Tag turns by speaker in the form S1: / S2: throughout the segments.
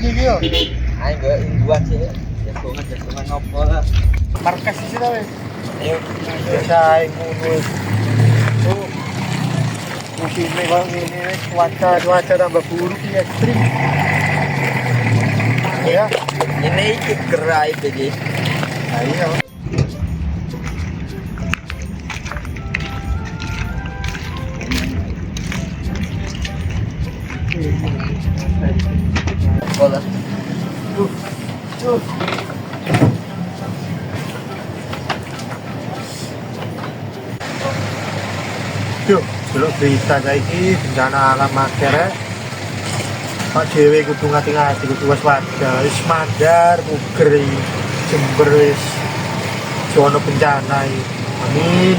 S1: iki yo.
S2: Ayo gue buat sih. Jagongan ngopo lah.
S1: Markas di sini wes.
S2: Ayo.
S1: Biasa ngono. Tuh. Musimnya kalau ini cuaca tambah buruk ini ekstrim. Ya,
S2: Ini ikut gerai begini.
S1: iya.
S2: Bola.
S1: Tuh. Yuk, delok berita saiki bencana alam akhirnya Pak dhewe kudu ngati-ngati, kudu waspada. Wis mandar, muger iki. Jember wis jono bencana iki. Amin.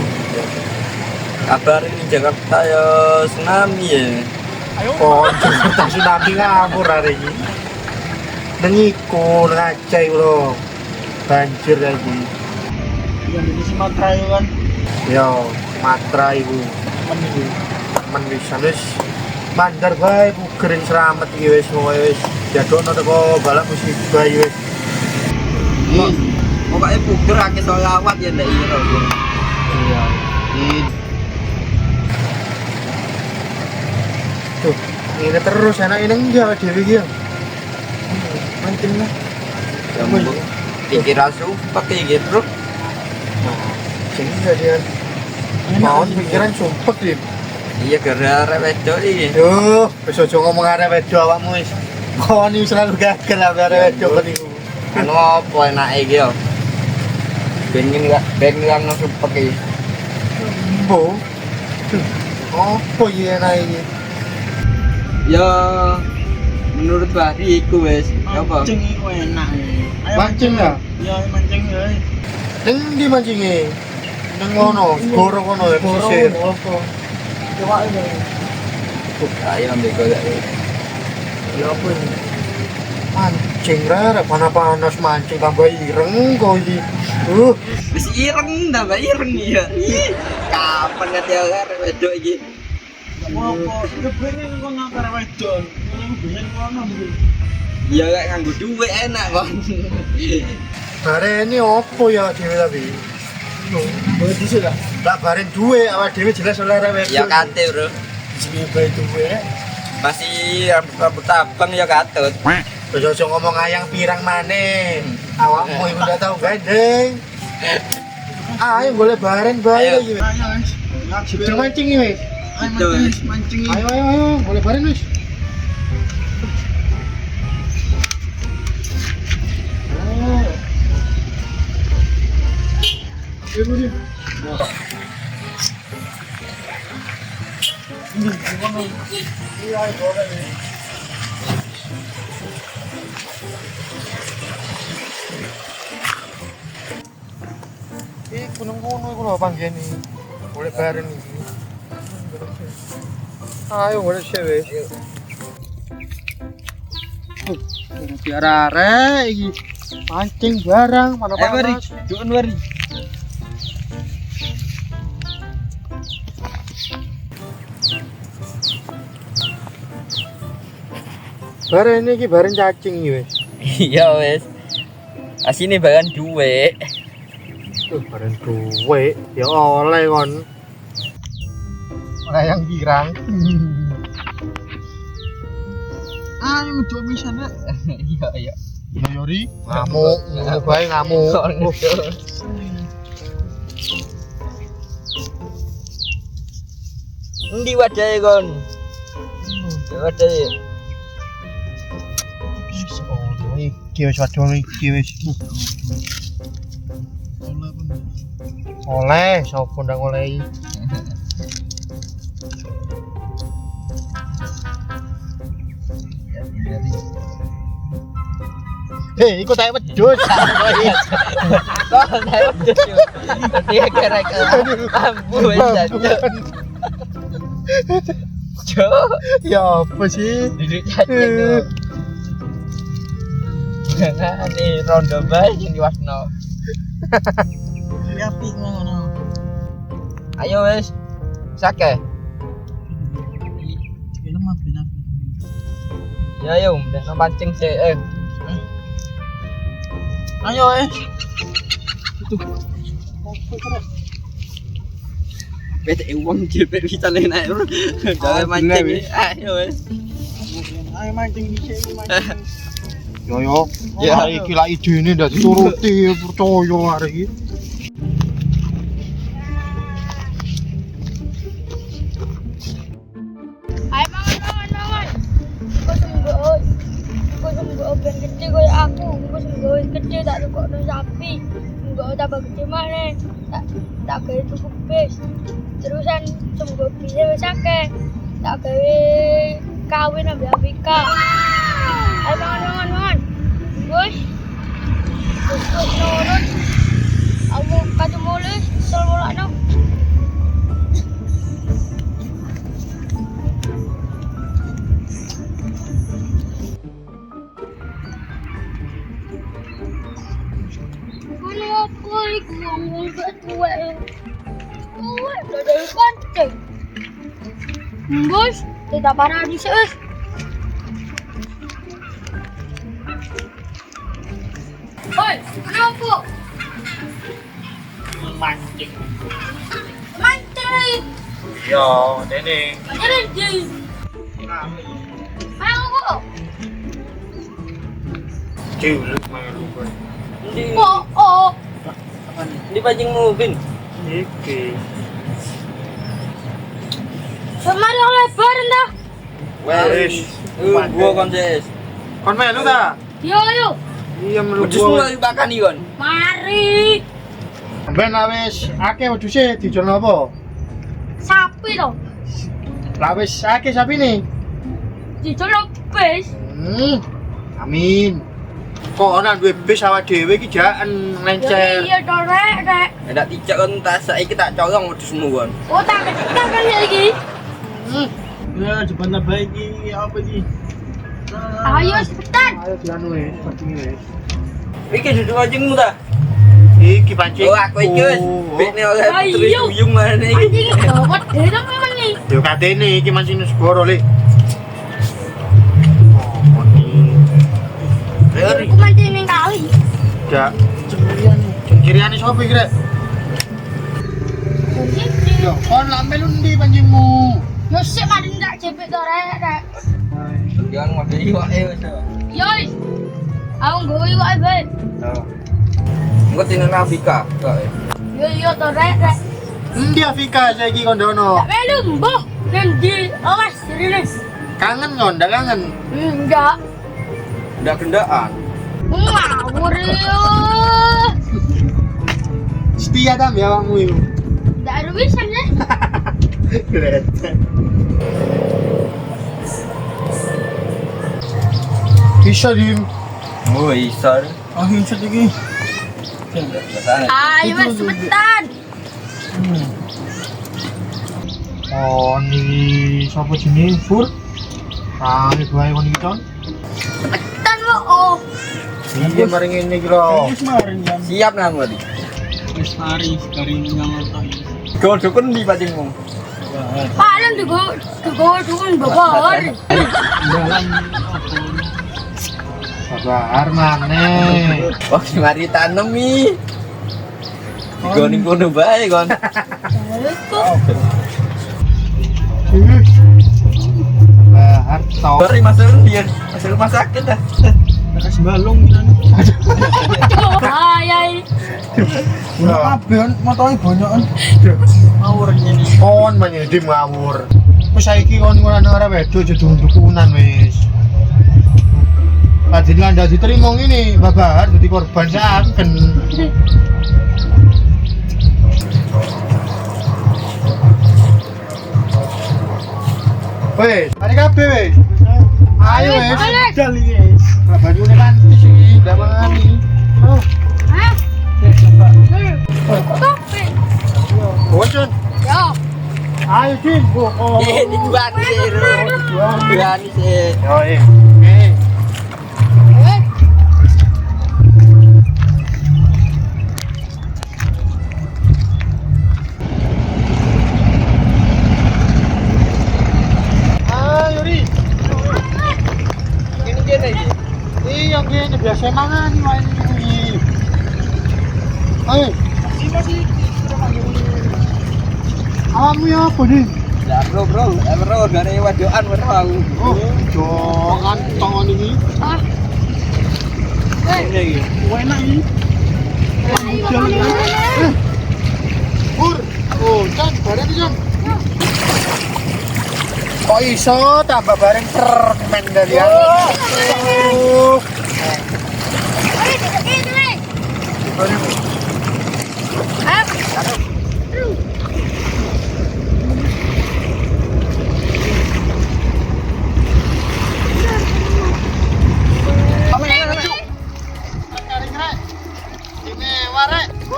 S2: Kabar ini Jakarta ya tsunami ya.
S1: Oh, Jakarta tsunami ngamur hari ini. Nang iku nang Aceh lho. Banjir lagi.
S2: Yang di Sumatera itu kan.
S1: Yo, Matra iku. Men wis mandar bae mugering seramet iki wis mokoke wis jadokno teko balak musibah iki wis.
S2: Pokoknya buger akeh solawat ya ndak iya.
S1: Iya. Tuh, ini terus enak ini enggak dhewe iki yo. Mancing lah.
S2: Dikira sumpah kayak gitu.
S1: Sing enggak dia. Mau pikiran sumpek dia.
S2: Iya gara-gara wedok iki.
S1: Duh, wis aja ngomong arek wedok awakmu wis. Kon iki selalu gagal arek wedok kon iku.
S2: Anu apa enake iki yo? Ben nang sumpah iki.
S1: Bo. Apa iki enak iki?
S2: Ya menurut Bahri iku wis apa?
S3: Mancing iku enak.
S1: Mancing ya?
S3: Ya mancing ya.
S1: Ning ndi mancinge? Ning ngono, goro kono ya pesisir.
S3: Coba ini.
S2: Ayo ambil golek.
S1: Ya apa ini? Mancing rara panas mancing tambah ireng kok iki.
S2: Wis ireng tambah ireng ya. Ih, kapan ngerti arek wedok iki?
S3: Apa? Kepengin kok nang karo wedon. Ini bisa kono iki.
S2: Ya lek nganggo duit enak kon.
S1: Bare ini opo ya dhewe tapi?
S3: Boleh dhisik lah.
S1: Tak baren duwe awak dhewe jelas oleh arek wedok.
S2: Ya kate, Bro.
S3: Sing bae duwe.
S2: Masih rambut abang ya katut.
S1: Wis aja ngomong ayang pirang maneh. Awakmu iku ndak tau gandeng. Ayo boleh baren bae
S2: Ayo.
S1: iki.
S3: Ayo wis.
S1: Sudah mancing iki wis.
S3: Ayo mancing.
S1: Ayo, boleh baren wis. Ayo dia.
S3: Ini gimana?
S1: Iya, boleh nih. Gunung kono iku lho panggene. Boleh bareng iki. Ayo boleh sih wis. Biar arek iki mancing barang
S2: Mari,
S1: panas-panas.
S2: duun mari.
S1: Bareng iki bareng cacing iki wis.
S2: Iya wis. Asine bahan duit.
S1: Bareng duwe ya oleh kon. Ora yang pirang.
S3: Ayo coba bisa nak.
S2: Iya, iya.
S1: Ya Yori, ngamuk, ngono bae ngamuk.
S2: Endi wadahe kon? Wadahe.
S1: Iki wis wadon iki wis. Oleh, sapa ndang olehi? Hei, ikut ae wedhus.
S2: Kok saya wedhus yo. Dia gara-gara lampu wis jajan. Jo,
S1: Ya apa sih?
S2: duduk jajan. Ini rondo bae sing diwasno.
S3: Api ngono.
S2: Ayo wis. Sake.
S3: Film apa benar?
S2: Ya yo, udah pancing sih.
S3: Ayo
S2: Bete uang jepit bisa enak. Jangan mancing. Ayo
S3: Ayo mancing di sini mancing.
S1: Yo,
S2: Ya.
S1: hari iki lak idene ndak dituruti percaya hari iki.
S4: Ayo mangan. Engko sungguh ben gede koyo aku, engko sungguh gede tak tukokno sapi. Engko tambah gede maneh. Tak gawe tuku bis. Terusan sungguh bisa wis akeh. Tak gawe kawin ambil Afrika. Ayo mangan. Bos. Terus nurut. Aku kata mulus, selolakno. Kenapa iku ngomong ketua? Udah dari pancing. Bos, tidak parah di sini. Oi, kenapa?
S1: Mancing.
S4: Mancing.
S1: Yo, dene.
S4: Jadi. Ayo kok.
S1: Cilik melu kowe.
S4: Oh.
S2: Di pancingmu, Vin.
S1: Iki.
S4: Semari oleh lebar dah.
S1: Wes.
S2: Gua konses.
S1: Kon melu ta?
S4: Yo.
S1: Iya melu
S2: Wedhus
S1: gua.
S2: mulai bakani kon.
S4: Mari.
S1: Ben wis akeh wedhuse dijono apa?
S4: Sapi loh.
S1: Lah wis akeh sapine.
S4: Dicolok bis.
S1: Amin. Kok ana duwe bis awak dhewe iki jaken lencer.
S4: Iya to rek.
S2: Ndak dijak kon tas saiki tak colong wedhusmu kon.
S4: Oh tak kan lagi.
S3: Ya jebana baik iki apa iki?
S4: Ayo cepetan.
S1: Ayo dianu wis, pancing wis.
S2: Iki duduk pancingmu ta?
S1: Iki pancing.
S2: Oh, aku iki wis. Bekne oleh
S4: Ayo.
S2: putri uyung mana iki.
S4: Anjing dapat dhewe memang nih.
S1: Yo katene iki mancing segoro le.
S4: Aku mancing ning kali.
S1: Ya, cengkiriane sapa iki rek? Yo, kon lak melu ndi pancingmu?
S4: Yo sik mari ndak cepet to rek.
S2: Jangan ngode iwake wis.
S4: Yo. Aku nggo iwak bae.
S2: Oh. Engko tinen Afrika.
S4: Yo to rek.
S1: Ndi Afrika saiki kon dono?
S4: Tak melu mbuh. Nanti awas rene.
S1: Kangen kon, ndak kangen.
S4: Enggak.
S2: Ndak gendaan.
S4: Ngawur yo.
S1: Setia ta ya awakmu iku.
S4: Ndak ada bisa nih.
S1: Gletek. Bisa dim.
S2: Oh, isa.
S3: Ah hincet iki.
S4: Ayo mas cepetan.
S1: Oh, ini sapa jenenge Fur? Ah, iki bae kon iki ton.
S4: Cepetan lo. Oh.
S1: Iya mari ngene iki lho.
S3: Wis mari jam.
S2: Siap nang tadi.
S3: Wis mari sekarang nyamal to.
S2: Kau dukun di pancingmu.
S4: Paling dukun babar.
S3: Dalam
S1: Sabar maneh.
S2: Wah, mari tanem mi. Goning kono bae kon.
S1: Bahar tau.
S2: Bari masuk dia. Masuk rumah sakit dah.
S3: kasih balung kan.
S4: Ayai.
S3: Kabeh motoe banyakan. Ngawur ngene.
S1: Kon menyedim ngawur. Wis saiki kon ora wedo aja dukunan wis. Padahal anda diterima ngene, Babar jadi korban saken. Wes, mari kabeh wes. Ayo wes.
S3: Dal iki.
S1: Lah banyune pantes iki, ndak mangani. Oh,
S4: Hah? Kopi.
S1: bocon.
S4: Yo.
S1: Ayo Jin, oh.
S2: Di dua ni sih. Dua ni sih.
S1: Yo, eh. Ayo Ri. saya mangan nih wae iki. Ayo. Masih. Awakmu ya apa nih?
S2: Ya bro, gare wadokan weruh aku.
S1: Oh, jokan tongon ini.
S4: Ah,
S3: Ini iki.
S1: Enak ini.
S4: ayo makan ini.
S1: Pur. Oh, Jan, bareng Jan. Kok iso tambah bareng permen dari aku? Oh.
S4: Ayo dikit nih. Ah.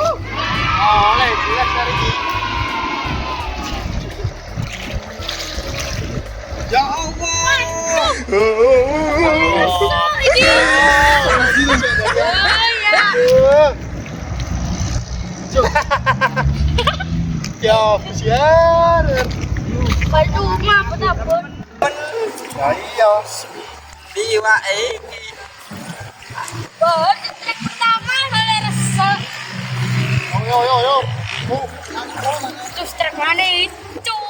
S1: Oleh, jelas dari ini.
S2: Ya Allah.
S1: Ya, siar.
S4: Percuma penabur.
S1: Ya iya.
S2: Biwa iki.
S4: Bos, trik pertama oleh resek.
S1: Yo.
S4: Terus trik mana itu?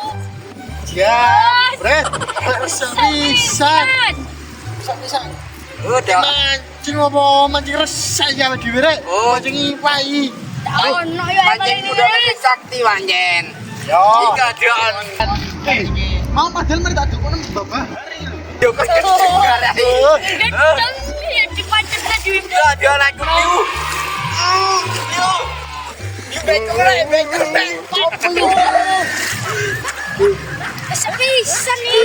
S1: Ya, Bret. Bisa.
S2: Udah.
S1: Mancing apa mancing resek ya lagi Bret.
S2: Oh.
S1: Mancing ipai.
S4: Oh, no ya
S2: Pancing udah makin sakti manjen.
S1: Yo.
S2: Ika dion.
S1: Mau padahal mari tak dukun Bapak.
S2: Yo kenceng gara.
S4: Gendeng ya dipancet lagi.
S2: Ya dia lagu liu. Yo. You beker.
S4: Bisa nih.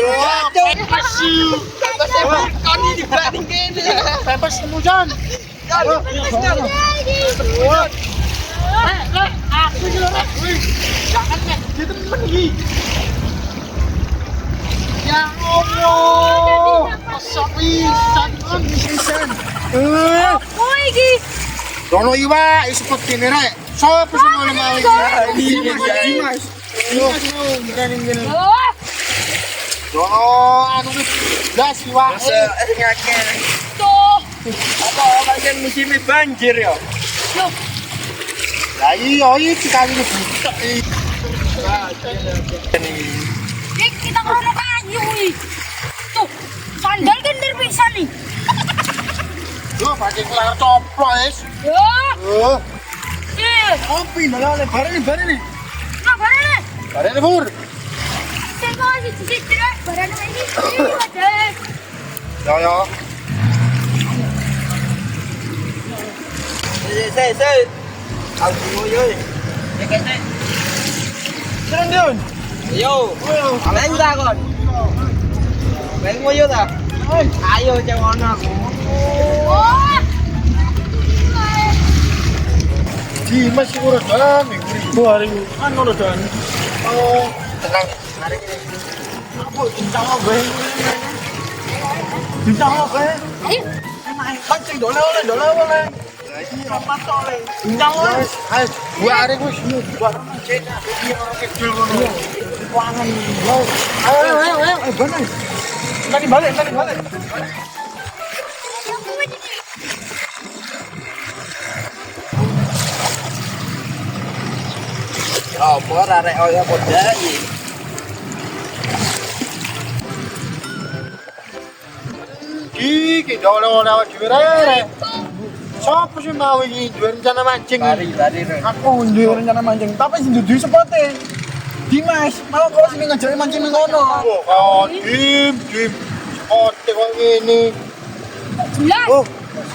S1: Asyik.
S2: Kau ini dibanding kene.
S1: Pempes kemudian. Aku jelek. Jangan nek, dia temen iki. Ya Allah. Masuk pisan.
S4: Apa iki?
S1: Dono iwa seperti ini rek. Sopo sing mau mau iki? Dimas.
S4: Oh,
S1: Dono anu wis blas iwa.
S2: Ngakeh.
S4: tuh.
S2: Apa pancen musim banjir ya?
S4: Loh,
S1: Lah iya iki kali butek iki.
S4: Dik, kita krono kayu nih. Tuh, sandal gender bisa nih.
S1: Yo pancing kelar coplok wis.
S4: Yo,
S1: Oh,
S4: iya.
S1: ndolane bareng nih.
S4: Nah, barang.
S1: Bareng Pur.
S4: Saya mau di situ deh. Barang ini. Ada.
S1: Yo.
S2: Saya. Aku ngoyo.
S1: Keren Dion.
S2: Yo. Main ta kon. Main ngoyo ta? Ayo jangan aku.
S4: Oh.
S1: Dimas sing ora dan nguri.
S3: Hari kan ngono dan.
S1: Oh, tenang. Hari ini. Aku cincang apa? Cincang apa?
S4: Ayo.
S1: Pancing dole.
S3: Cincang lo.
S1: Ayo, gua hari wis gua cek iki orang kecil ngono. Wangen. Ayo, bener. Tadi balik.
S2: Apa arek oyo padha iki.
S1: Iki dole awak dhewe rek. Sopo sih mau iki duwe rencana mancing?
S2: Lari.
S3: Aku duwe rencana mancing, tapi sing dudu sepote. Dimas, malah kau sini ngajari mancing nang kono.
S1: Oh, dim. Ote kok ngene.
S4: Jelas.
S1: Oh,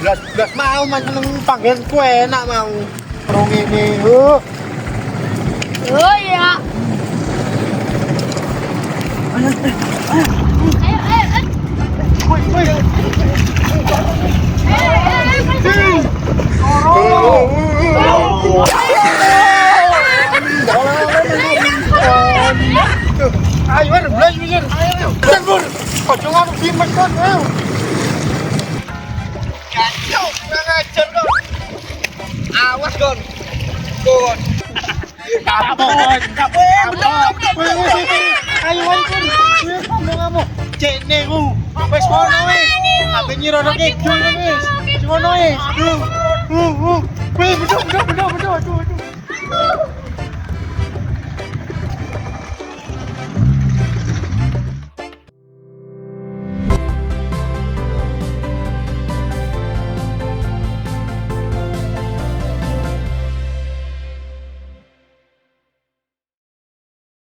S1: jelas mau mancing nang panggenku enak mau. Terus ngene. Oh,
S4: Oh ya. Ayo.
S1: Ayo, belas mikir. Kan Bur. Ojo ngaku Dimas kan. Ayo.
S2: Kacau, kurang ajar kau. Awas kon. Kon.
S1: Kapon. Ayo Bur. Ngomong kamu. Cek nego. Wes kono wis. Ambe nyirono kidul wis.
S3: ngono e. Bener.